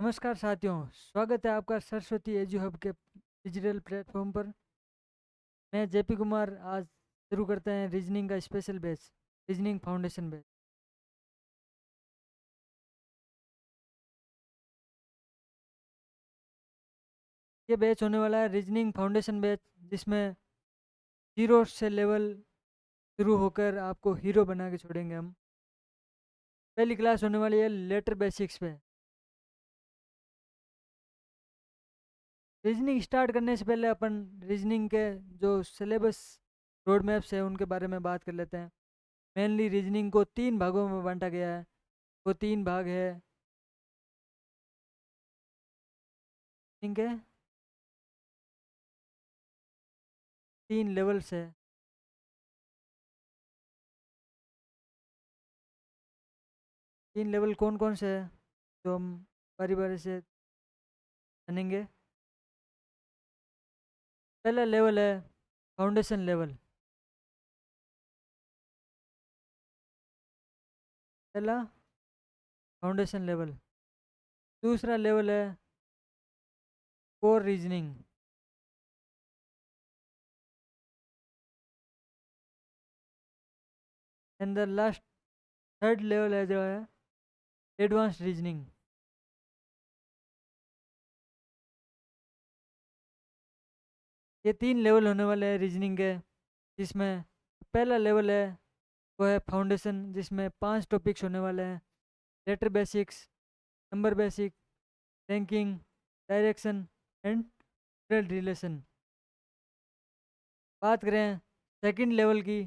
नमस्कार साथियों, स्वागत है आपका सरस्वती एजू हब के डिजिटल प्लेटफॉर्म पर। मैं जेपी कुमार। आज शुरू करते हैं रीजनिंग का special batch, reasoning foundation batch. ये बैच होने वाला है रीजनिंग फाउंडेशन बैच, जिसमें जीरो से लेवल शुरू होकर आपको हीरो बना के छोड़ेंगे हम। पहली क्लास होने वाली है लेटर बेसिक्स पे। रीजनिंग स्टार्ट करने से पहले अपन रीजनिंग के जो सिलेबस रोड मैप्स है उनके बारे में बात कर लेते हैं। मेनली रीजनिंग को तीन भागों में बांटा गया है। वो तीन भाग है, ठीक है, तीन लेवल्स है। तीन लेवल कौन कौन से है जो हम बारी बारी से जानेंगे। पहला लेवल है फाउंडेशन लेवल। पहला फाउंडेशन लेवल। दूसरा लेवल है core reasoning. And the last third level है जो है एडवांस रीजनिंग। ये तीन लेवल होने वाले हैं रीजनिंग के, जिसमें पहला लेवल है वो है फाउंडेशन, जिसमें 5 टॉपिक्स होने वाले हैं। Letter basics, number basic, ranking, direction and relation. बात करें सेकंड लेवल की,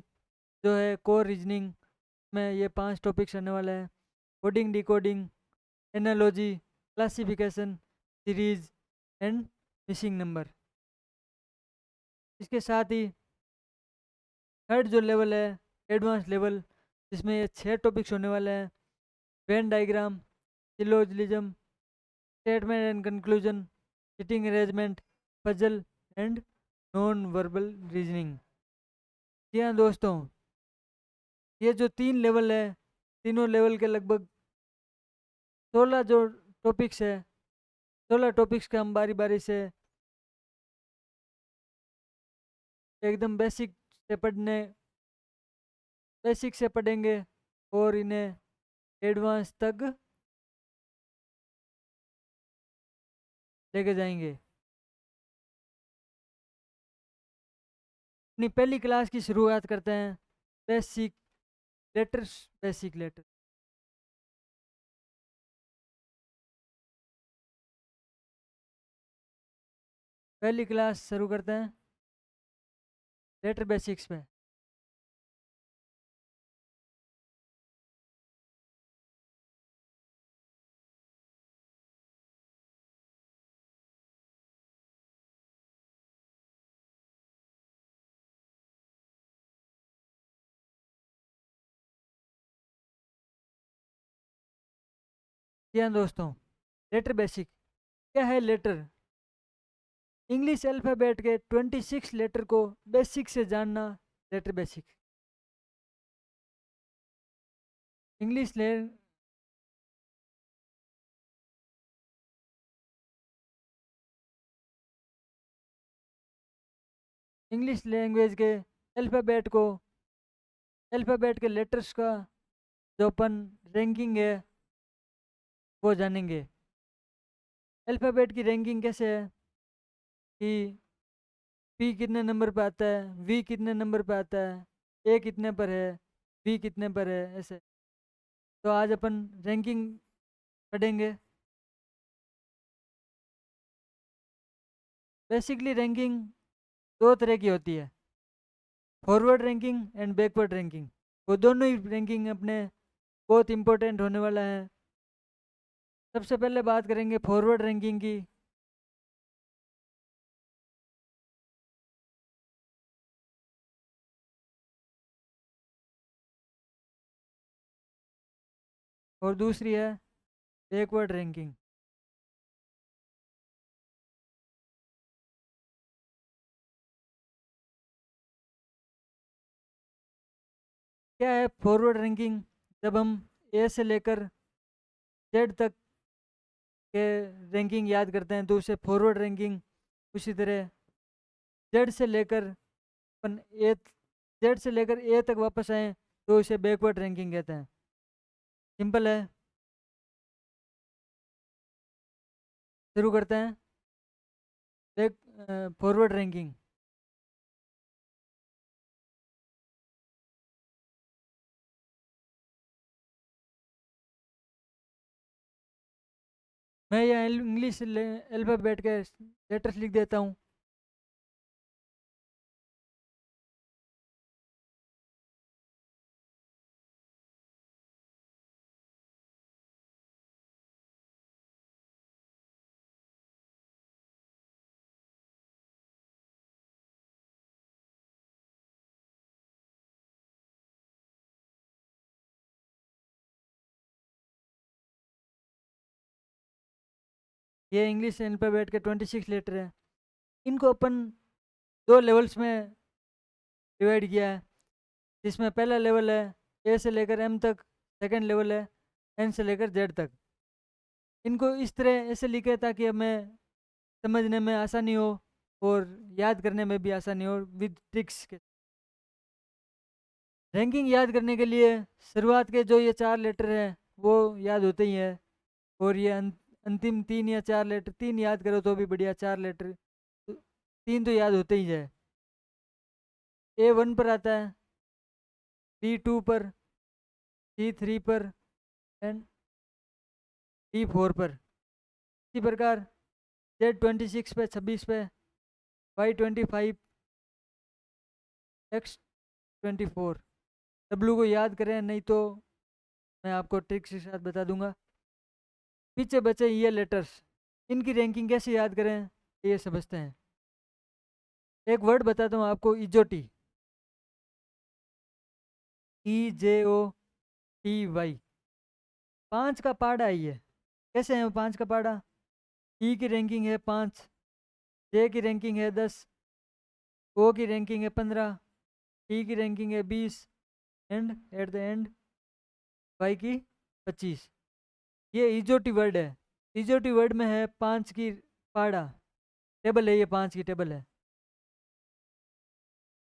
जो है कोर रीजनिंग, में ये 5 टॉपिक्स रहने वाले हैं। Coding, decoding, analogy, classification, series and missing number. इसके साथ ही थर्ड जो लेवल है एडवांस लेवल, जिसमें ये 6 टॉपिक्स होने वाले हैं। Venn diagram, syllogism, statement and conclusion, sitting arrangement, puzzle and non verbal reasoning. जी हाँ दोस्तों, ये जो तीन लेवल है, तीनों लेवल के लगभग 16 जो टॉपिक्स है, 16 टॉपिक्स के हम बारी बारी से एकदम बेसिक से पढ़ेंगे और इन्हें एडवांस तक लेके जाएंगे। अपनी पहली क्लास की शुरुआत करते हैं बेसिक लेटर्स। Basic letter. पहली क्लास शुरू करते हैं लेटर बेसिक्स पे। जी हाँ दोस्तों, लेटर बेसिक क्या है। लेटर इंग्लिश अल्फ़ाबेट के 26 लेटर को बेसिक से जानना। लेटर बेसिक इंग्लिश ले इंग्लिश लैंग्वेज के अल्फ़ाबेट के लेटर्स का जो अपन रैंकिंग है वो जानेंगे। अल्फ़ाबेट की रैंकिंग कैसे है कि पी कितने नंबर पे आता है, वी कितने नंबर पे आता है, ए कितने पर है, बी कितने पर है, ऐसे। तो आज अपन रैंकिंग पढ़ेंगे। बेसिकली रैंकिंग दो तरह की होती है, forward ranking and backward ranking. वो दोनों ही रैंकिंग अपने बहुत इंपॉर्टेंट होने वाला है। सबसे पहले बात करेंगे फॉरवर्ड रैंकिंग की। और दूसरी है बैकवर्ड रैंकिंग। क्या है फॉरवर्ड रैंकिंग? जब हम ए से लेकर जेड तक के रैंकिंग याद करते हैं तो उसे फॉरवर्ड रैंकिंग, उसी तरह जेड से लेकर अपन ए, जेड से लेकर ए तक वापस आए तो उसे बैकवर्ड रैंकिंग कहते हैं। सिंपल है, शुरू करते हैं। Back forward ranking. मैं यहाँ इंग्लिश अल्फ़ाबेट के लेटर्स लिख देता हूँ। ये इंग्लिश अल्फ़ाबेट के 26 लेटर है। इनको अपन दो लेवल्स में डिवाइड किया है, जिसमें पहला लेवल है ए से लेकर एम तक, सेकंड लेवल है एन से लेकर जेड तक। इनको इस तरह ऐसे लिखे ताकि हमें समझने में आसानी हो और याद करने में भी आसानी हो विद ट्रिक्स के। रैंकिंग याद करने के लिए शुरुआत के जो ये 4 लेटर हैं वो याद होते ही हैं, और ये अंतिम 3 या 4 लेटर, 3 याद करो तो भी बढ़िया, 4 लेटर तो 3 तो याद होते ही है। A1 पर आता है, B2 पर, C3 पर एंड D4 पर। इसी प्रकार Z26 पे, 26 पे, Y25, X24। W को याद करें, नहीं तो मैं आपको ट्रिक्स के साथ बता दूंगा। पीछे बचे ये लेटर्स, इनकी रैंकिंग कैसे याद करें ये समझते हैं। एक वर्ड बताता हूँ आपको, इजोटी, EJOTY। 5 का पाड़ा है ये। कैसे है वो 5 का पाड़ा? ई की रैंकिंग है 5, जे की रैंकिंग है 10, ओ की रैंकिंग है 15, टी की रैंकिंग है 20 and at the end Y की 25। ये इजोटी वर्ड है। इजोटी वर्ड में है 5 की पाड़ा, टेबल है, ये 5 की टेबल है।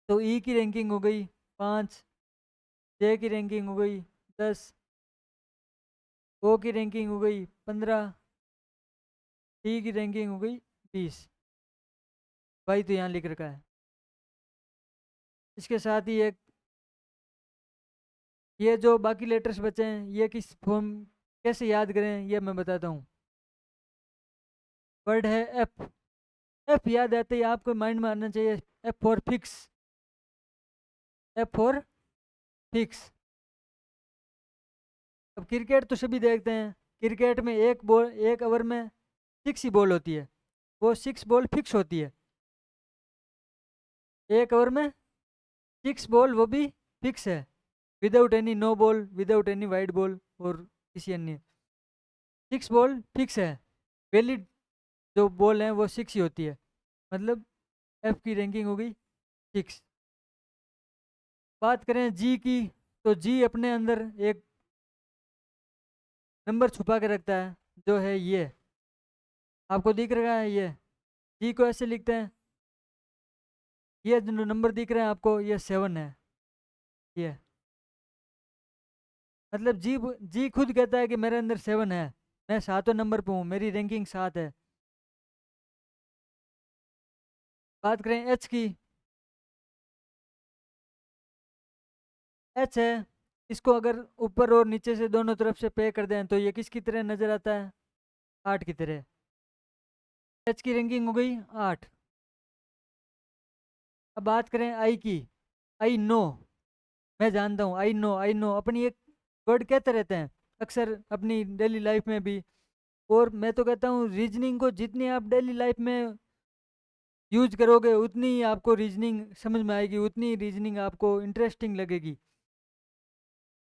तो ई की रैंकिंग हो गई 5, जे की रैंकिंग हो गई 10, ओ की रैंकिंग हो गई 15, टी की रैंकिंग हो गई 20। वाई तो यहाँ लिख रखा है। इसके साथ ही एक ये जो बाकी लेटर्स बचे हैं ये किस फॉर्म, कैसे याद करें ये मैं बताता हूँ। वर्ड है एफ। एफ याद आते ही आपको माइंड में आना चाहिए F for fix, F for fix. अब क्रिकेट तो सभी देखते हैं, क्रिकेट में एक बॉल, एक ओवर में 6 ही बॉल होती है, वो 6 बॉल फिक्स होती है। एक ओवर में 6 बॉल वो भी फिक्स है, without any no ball, without any wide ball और किसी अन्य। 6 बॉल फिक्स है, वैलिड जो बॉल है वो 6 ही होती है, मतलब एफ की रैंकिंग हो गई 6। बात करें जी की, तो जी अपने अंदर एक नंबर छुपा के रखता है, जो है ये आपको दिख रहा है। ये जी को ऐसे लिखते हैं, ये जो नंबर दिख रहा है आपको ये 7 है। ये मतलब जी खुद कहता है कि मेरे अंदर 7 है, मैं 7वें नंबर पे हूँ, मेरी रैंकिंग 7 है। बात करें एच की, एच है, इसको अगर ऊपर और नीचे से दोनों तरफ से पे कर दें तो ये किसकी तरह नजर आता है? 8 की तरह। एच की रैंकिंग हो गई 8। अब बात करें आई की, आई नो, मैं जानता हूँ, आई नो, आई नो अपनी एक वर्ड कहते रहते हैं अक्सर अपनी डेली लाइफ में भी। और मैं तो कहता हूँ रीजनिंग को जितनी आप डेली लाइफ में यूज करोगे उतनी ही आपको रीजनिंग समझ में आएगी, उतनी ही रीजनिंग आपको इंटरेस्टिंग लगेगी।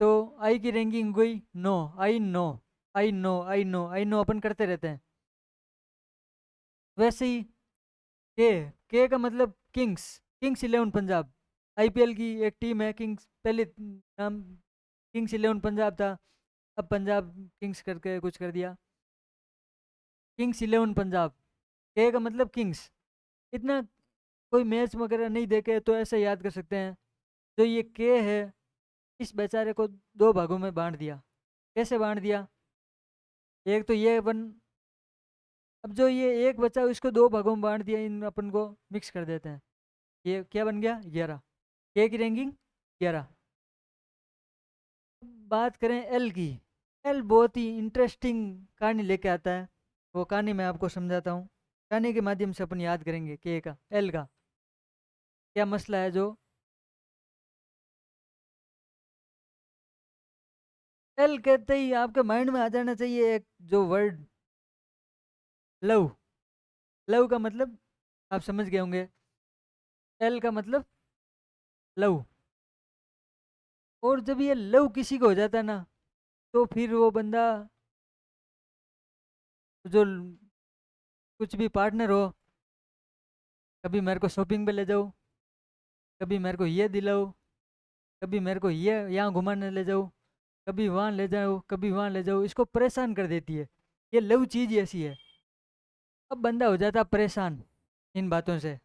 तो आई की रैंकिंग हुई 9, I know, I know, I know, I know अपन करते रहते हैं। वैसे ही के का मतलब किंग्स, किंग्स 11 पंजाब, आईपीएल की एक टीम है किंग्स, पहले नाम किंग्स 11 पंजाब था, अब पंजाब किंग्स करके कुछ कर दिया। किंग्स 11 पंजाब। के का मतलब किंग्स। इतना कोई मैच वगैरह नहीं देखे तो ऐसे याद कर सकते हैं। जो ये के है, इस बेचारे को दो भागों में बांट दिया। कैसे बांट दिया? एक तो ये वन, अब जो ये एक बचा इसको दो भागों में बांट दिया, इन अपन को मिक्स कर देते हैं। ये क्या बन गया? 11। के की रैंकिंग 11। बात करें एल की। एल बहुत ही इंटरेस्टिंग कहानी लेके आता है। वो कहानी मैं आपको समझाता हूँ। कहानी के माध्यम से अपन याद करेंगे के का, एल का क्या मसला है। जो एल कहते ही आपके माइंड में आ जाना चाहिए एक जो वर्ड, लव। लव का मतलब आप समझ गए होंगे। एल का मतलब लव। और जब ये लव किसी को हो जाता है ना, तो फिर वो बंदा जो कुछ भी पार्टनर हो, कभी मेरे को शॉपिंग पे ले जाओ, कभी मेरे को ये दिलाओ, कभी मेरे को ये यहाँ घुमाने ले जाओ, कभी वहाँ ले जाओ, कभी वहाँ ले जाओ, इसको परेशान कर देती है। ये लव चीज ऐसी है। अब बंदा हो जाता परेशान इन बातों से,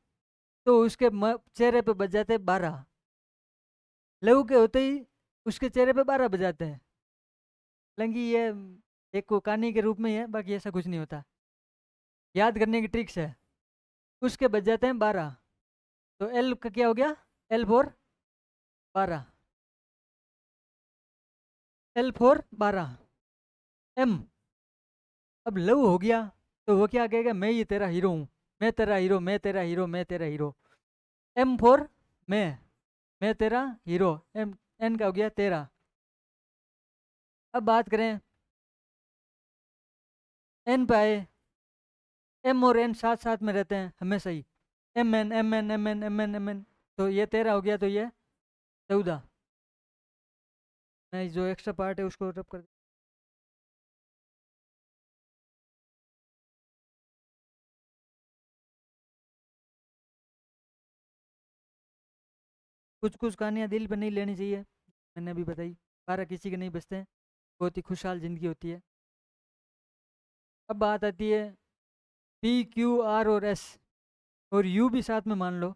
तो उसके चेहरे पे बज जाते 12। लव के होते ही उसके चेहरे पे 12 बजाते हैं। हालांकि ये एक को कहानी के रूप में ही है, बाकी ऐसा कुछ नहीं होता। याद करने की ट्रिक्स है। उसके बज जाते हैं 12। तो एल का क्या हो गया? L four 12। L four 12। M, अब लव हो गया तो वो क्या कहेगा? मैं ही तेरा हीरो हूँ, मैं तेरा हीरो, मैं तेरा हीरो, मैं तेरा हीरो। एम फोर मैं तेरा हीरो। एम, एन का हो गया तेरा। अब बात करें एन पे आए। एम और एन साथ साथ में रहते हैं हमेशा ही। M N M N M N M N M N. तो ये 13 हो गया, तो ये 14। मैं जो एक्स्ट्रा पार्ट है उसको रब कर। कुछ कुछ कहानियाँ दिल पे नहीं लेनी चाहिए, मैंने अभी बताई। 12 किसी के नहीं बचते हैं। बहुत ही खुशहाल जिंदगी होती है। अब बात आती है पी क्यू आर और एस, और यू भी साथ में मान लो।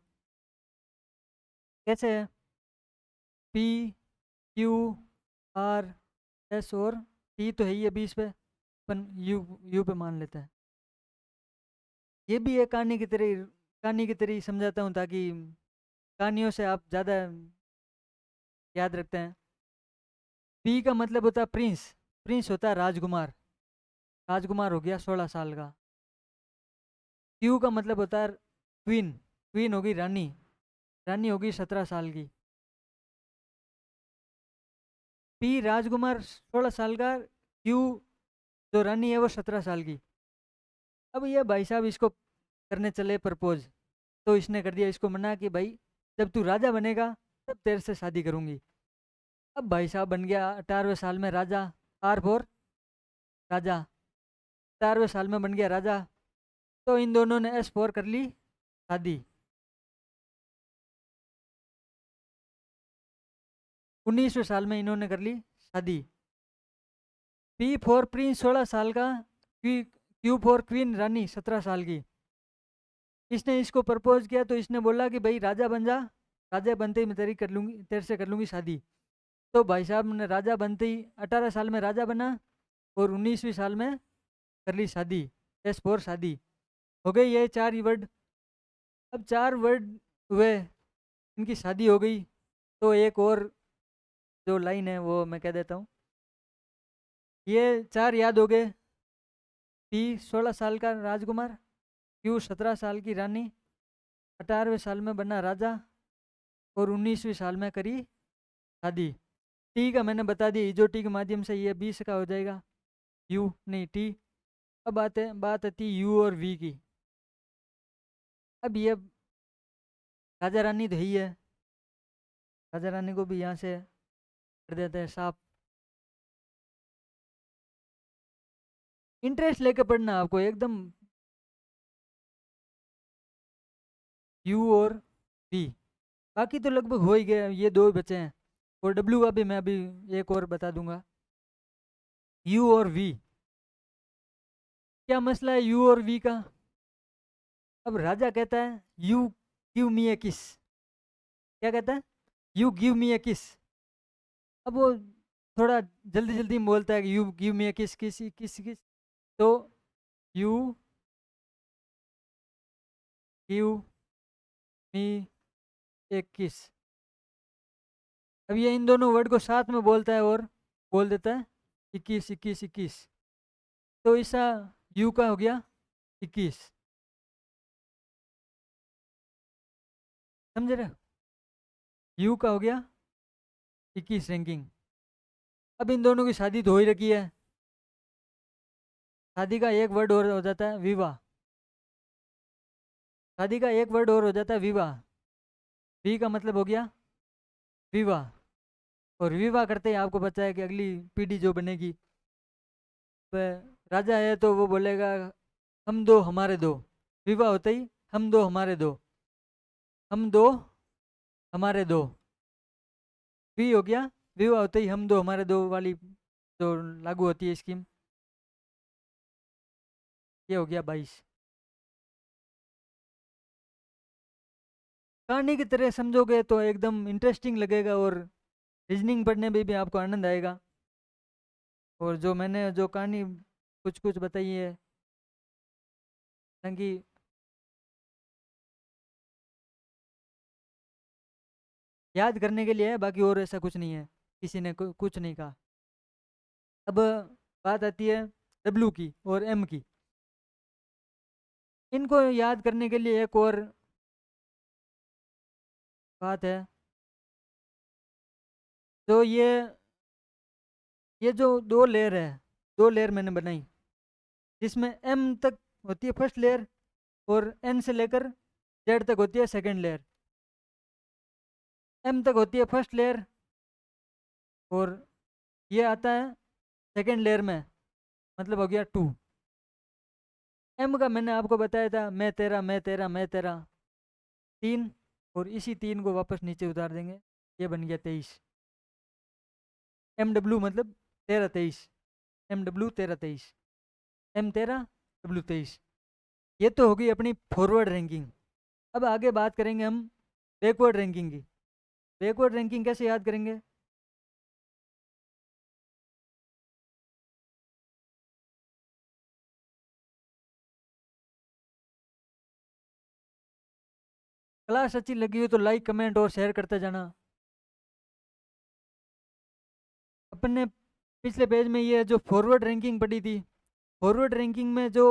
कैसे है? पी क्यू आर एस और टी तो है ही है 20 पे, अपन यू यू पे मान लेते हैं। ये भी एक कहानी की तरह ही समझाता हूँ, ताकि कहानियों से आप ज़्यादा याद रखते हैं। पी का मतलब होता है प्रिंस। प्रिंस होता है राजकुमार। राजकुमार हो गया 16 साल का। क्यू का मतलब होता है क्वीन। क्वीन होगी रानी। रानी होगी 17 साल की। पी राजकुमार 16 साल का, क्यू जो रानी है वो 17 साल की। अब ये भाई साहब इसको करने चले प्रपोज, तो इसने कर दिया इसको मना कि भाई जब तू राजा बनेगा तब तेरे से शादी करूंगी। अब भाई साहब बन गया 18वें साल में राजा। आर फोर राजा। 18वें साल में बन गया राजा। तो इन दोनों ने एस फोर कर ली शादी। 19वें साल में इन्होंने कर ली शादी। पी फोर प्रिंस 16 साल का, क्यू फोर क्वीन रानी 17 साल की। इसने इसको प्रपोज किया तो इसने बोला कि भाई राजा बन जा, राजा बनते ही मैं तेरी कर लूंगी, तेरे से कर लूंगी शादी। तो भाई साहब ने राजा बनते ही 18 साल में राजा बना, और 19वीं साल में कर ली शादी। एस फोर शादी। हो गई ये 4 ही वर्ड। अब 4 वर्ड हुए, इनकी शादी हो गई। तो एक और जो लाइन है वो मैं कह देता हूँ। ये 4 याद हो गए। पी 16 साल का राजकुमार, क्यू 17 साल की रानी, 18वें साल में बना राजा, और 19वीं साल में करी शादी। टी का मैंने बता दिया, जो टी के माध्यम से ये 20 का हो जाएगा। यू नहीं टी। अब बात आती है यू और वी की। अब ये राजा रानी तो ही है, राजा रानी को भी यहाँ से कर देते हैं साफ। इंटरेस्ट लेके पढ़ना आपको एकदम। यू और वी, बाकी तो लगभग हो ही गया, ये दो ही बचे हैं। और डब्ल्यू का भी मैं अभी एक और बता दूंगा। यू और वी, क्या मसला है यू और वी का? अब राजा कहता है यू गिव मी ए किस। क्या कहता है? यू गिव मी ए किस। अब वो थोड़ा जल्दी जल्दी में बोलता है कि यू गिव मी ए किस किस किस किस। तो यू गिव मी ए किस। अब ये इन दोनों वर्ड को साथ में बोलता है और बोल देता है 21 21 21। तो ऐसा यू का हो गया 21। समझ रहे हो? यू का हो गया 21 रैंकिंग। अब इन दोनों की शादी तो हो ही रखी है। शादी का एक वर्ड और हो जाता है विवाह। शादी का एक वर्ड और हो जाता है विवाह। वी का मतलब हो गया विवाह। और विवाह करते ही आपको पता है कि अगली पीढ़ी जो बनेगी वह राजा है तो वो बोलेगा हम दो हमारे दो। विवाह होते ही हम दो हमारे दो। हम दो हमारे दो। वी हो गया विवाह होते ही हम दो हमारे दो वाली जो लागू होती है स्कीम। ये हो गया 22। कहानी की तरह समझोगे तो एकदम इंटरेस्टिंग लगेगा और रीजनिंग पढ़ने में भी आपको आनंद आएगा। और जो मैंने जो कहानी कुछ कुछ बताई है ताकि याद करने के लिए है, बाकी और ऐसा कुछ नहीं है। किसी ने कुछ नहीं कहा। अब बात आती है डब्लू की और एम की। इनको याद करने के लिए एक और बात है। तो ये जो दो लेयर है, दो लेयर मैंने बनाई जिसमें एम तक होती है फर्स्ट लेयर और एन से लेकर जेड तक होती है सेकंड लेयर। एम तक होती है फर्स्ट लेयर और ये आता है सेकंड लेयर में, मतलब हो गया 2। एम का मैंने आपको बताया था मैं तेरा मैं तेरा मैं तेरा 3। और इसी 3 को वापस नीचे उतार देंगे, ये बन गया 23। एम डब्ल्यू मतलब 13 23। M W 13 23। M 13 W 23। ये तो होगी अपनी फॉरवर्ड रैंकिंग। अब आगे बात करेंगे हम बैकवर्ड रैंकिंग की। बैकवर्ड रैंकिंग कैसे याद करेंगे? क्लास अच्छी लगी हो तो लाइक कमेंट और शेयर करते जाना। अपन ने पिछले पेज में ये जो फॉरवर्ड रैंकिंग पढ़ी थी, फॉरवर्ड रैंकिंग में जो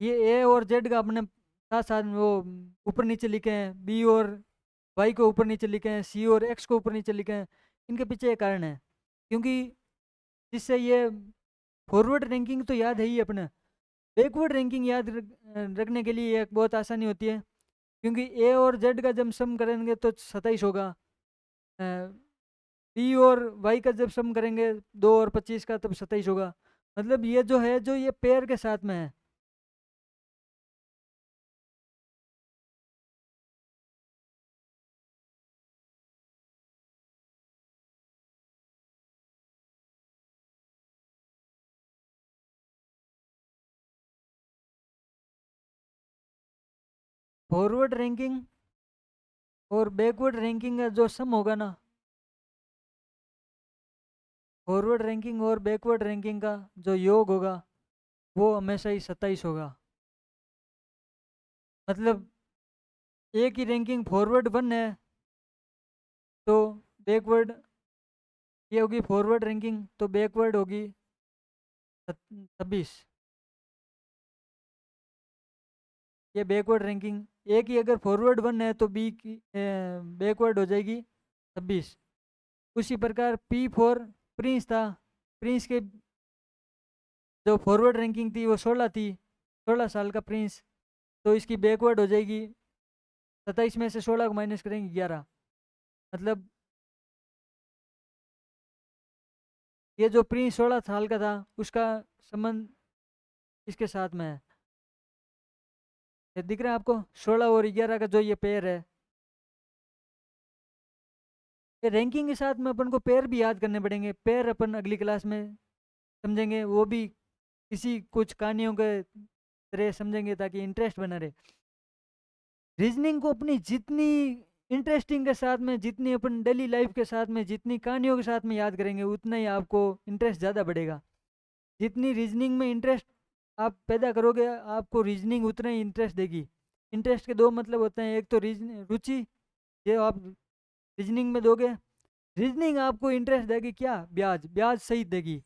ये ए और जेड का अपने साथ साथ वो ऊपर नीचे लिखे हैं, बी और वाई को ऊपर नीचे लिखे हैं, सी और एक्स को ऊपर नीचे लिखे हैं। इनके पीछे एक कारण है, क्योंकि जिससे ये फॉरवर्ड रैंकिंग तो याद है ही अपने, बैकवर्ड रैंकिंग याद रखने के लिए एक बहुत आसानी होती है। क्योंकि ए और जेड का जब सम करेंगे तो 27 होगा। बी और वाई का जब सम करेंगे 2 और 25 का तब 27 होगा। मतलब ये जो है जो ये पेयर के साथ में है। फॉरवर्ड रैंकिंग और बैकवर्ड रैंकिंग का जो सम होगा ना, फॉरवर्ड रैंकिंग और बैकवर्ड रैंकिंग का जो योग होगा वो हमेशा ही 27 होगा। मतलब एक ही रैंकिंग फॉरवर्ड 1 है तो बैकवर्ड ये होगी फॉरवर्ड रैंकिंग तो बैकवर्ड होगी 26। ये बैकवर्ड रैंकिंग। एक ही अगर फॉरवर्ड 1 है तो बी की बैकवर्ड हो जाएगी 26। उसी प्रकार पी फॉर प्रिंस था। प्रिंस के जो फॉरवर्ड रैंकिंग थी वो 16 थी, 16 साल का प्रिंस। तो इसकी बैकवर्ड हो जाएगी 27 में से 16 को माइनस करेंगे 11। मतलब ये जो प्रिंस 16 साल का था उसका संबंध इसके साथ में है। ये दिख रहा है आपको 16 और 11 का जो ये पेयर है। ये रैंकिंग के साथ में अपन को पेयर भी याद करने पड़ेंगे। पेयर अपन अगली क्लास में समझेंगे, वो भी किसी कुछ कहानियों के तरह समझेंगे ताकि इंटरेस्ट बना रहे। रीजनिंग को अपनी जितनी इंटरेस्टिंग के साथ में, जितनी अपन डेली लाइफ के साथ में, जितनी कहानियों के साथ में याद करेंगे, उतना ही आपको इंटरेस्ट ज़्यादा बढ़ेगा। जितनी रीजनिंग में इंटरेस्ट आप पैदा करोगे, आपको रीजनिंग उतना ही इंटरेस्ट देगी। इंटरेस्ट के दो मतलब होते हैं, एक तो रुचि, जो आप रीजनिंग में दोगे। रीजनिंग आपको इंटरेस्ट देगी क्या? ब्याज, ब्याज सहित देगी।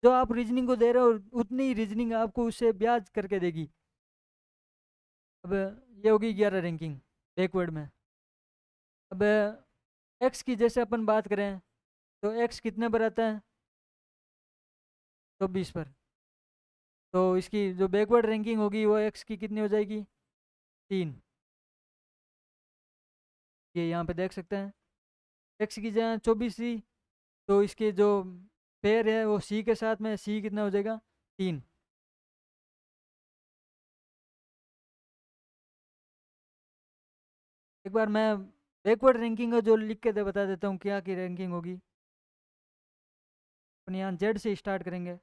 जो आप रीजनिंग को दे रहे हो उतनी ही रीजनिंग आपको उससे ब्याज करके देगी। अब ये होगी 11 रैंकिंग बैकवर्ड में। अब एक्स की जैसे अपन बात करें तो एक्स कितने पर आता है? 24 पर। तो इसकी जो बैकवर्ड रैंकिंग होगी वो एक्स की कितनी हो जाएगी? 3। ये यहाँ पे देख सकते हैं। एक्स की जहाँ 24 थी, तो इसके जो पेयर है वो सी के साथ में, सी कितना हो जाएगा? 3। एक बार मैं बैकवर्ड रैंकिंग का जो लिख के बता देता हूँ क्या की रैंकिंग होगी। अपन यहाँ जेड से स्टार्ट करेंगे।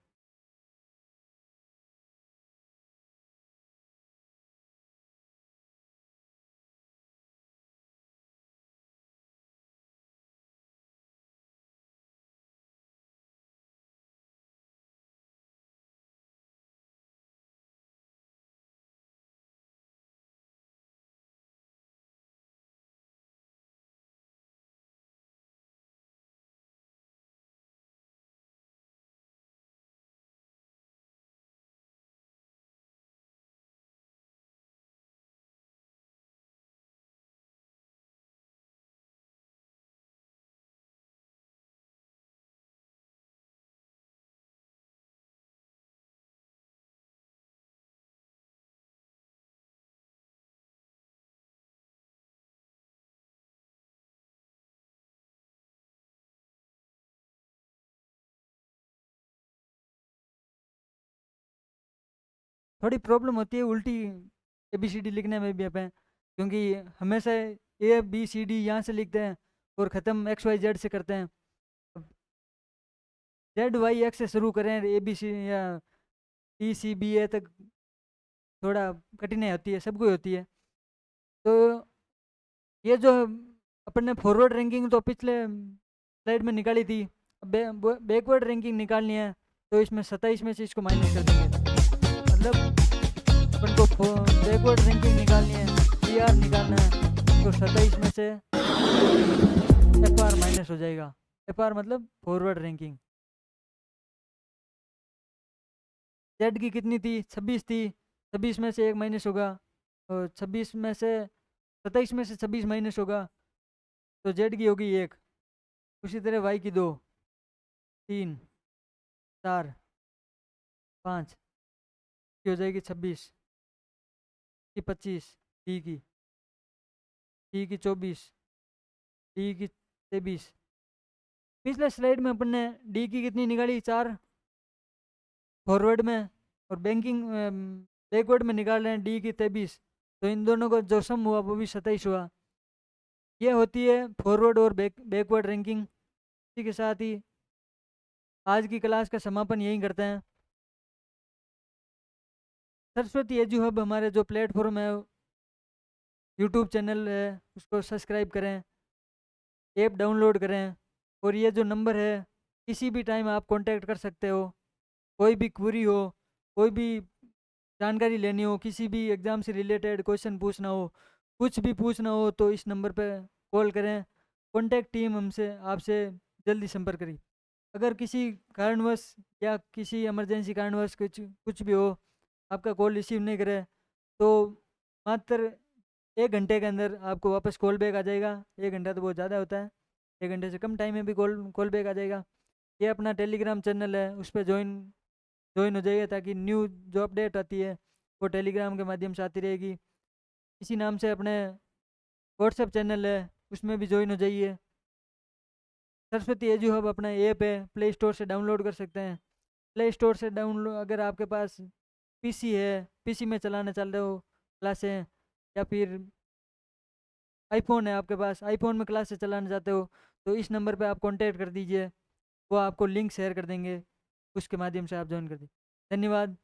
थोड़ी प्रॉब्लम होती है उल्टी ABCD लिखने में भी अपन, क्योंकि हमेशा ABCD यहाँ से लिखते हैं और ख़त्म XYZ से करते हैं। ZYX से शुरू करें ABC या TCBA तक, थोड़ा कठिनाई होती है, सबको होती है। तो ये जो अपन ने फॉरवर्ड रैंकिंग तो पिछले स्लाइड में निकाली थी, बैकवर्ड रैंकिंग निकालनी है, तो इसमें 27 में से इसको माइनस कर देंगे। मतलब अपन को बैकवर्ड रैंकिंग निकालनी है, PR निकालना है, तो 27 में से FR माइनस हो जाएगा। FR मतलब फॉरवर्ड रैंकिंग। जेड की कितनी थी? 26 थी। 26 में से एक माइनस होगा, और 26 में से 27 में से 26 माइनस होगा, तो जेड की होगी 1। उसी तरह वाई की 2, 3, 4, 5 की हो जाएगी 26 की, 25 डी की 24, डी की 23। पिछले स्लाइड में अपन ने डी की कितनी निकाली? 4 फॉरवर्ड में, और बैंकिंग बैकवर्ड में निकाल रहे हैं डी की 23। तो इन दोनों का जो सम हुआ वो भी 27 हुआ। ये होती है फॉरवर्ड और बैकवर्ड रैंकिंग। इसी के साथ ही आज की क्लास का समापन यहीं करते हैं। सरस्वती एजू हब हमारे जो प्लेटफॉर्म है, यूट्यूब चैनल है, उसको सब्सक्राइब करें, ऐप डाउनलोड करें, और ये जो नंबर है किसी भी टाइम आप कांटेक्ट कर सकते हो। कोई भी क्वेरी हो, कोई भी जानकारी लेनी हो, किसी भी एग्ज़ाम से रिलेटेड क्वेश्चन पूछना हो, कुछ भी पूछना हो, तो इस नंबर पे कॉल करें। कॉन्टैक्ट टीम हमसे आपसे जल्दी संपर्क करें। अगर किसी कारणवश या किसी इमरजेंसी कारणवश कुछ कुछ भी हो, आपका कॉल रिसीव नहीं करे, तो मात्र 1 घंटे के अंदर आपको वापस कॉल बैक आ जाएगा। 1 घंटा तो बहुत ज़्यादा होता है, 1 घंटे से कम टाइम में भी कॉल कॉल बैक आ जाएगा। ये अपना टेलीग्राम चैनल है, उस पर ज्वाइन ज्वाइन हो जाइए, ताकि न्यू जो अपडेट आती है वो टेलीग्राम के माध्यम से आती रहेगी। इसी नाम से अपने व्हाट्सएप चैनल है, उसमें भी ज्वाइन हो जाइए। सरस्वती एजू हब अपना ऐप है, प्ले स्टोर से डाउनलोड कर सकते हैं। प्ले स्टोर से डाउनलोड, अगर आपके पास PC है, PC में चलाना चल रहे हो क्लासें, या फिर आईफ़ोन है आपके पास, आईफ़ोन में क्लासेस चलाना चाहते हो, तो इस नंबर पे आप कॉन्टैक्ट कर दीजिए। वो आपको लिंक शेयर कर देंगे, उसके माध्यम से आप जॉइन कर दीजिए। धन्यवाद।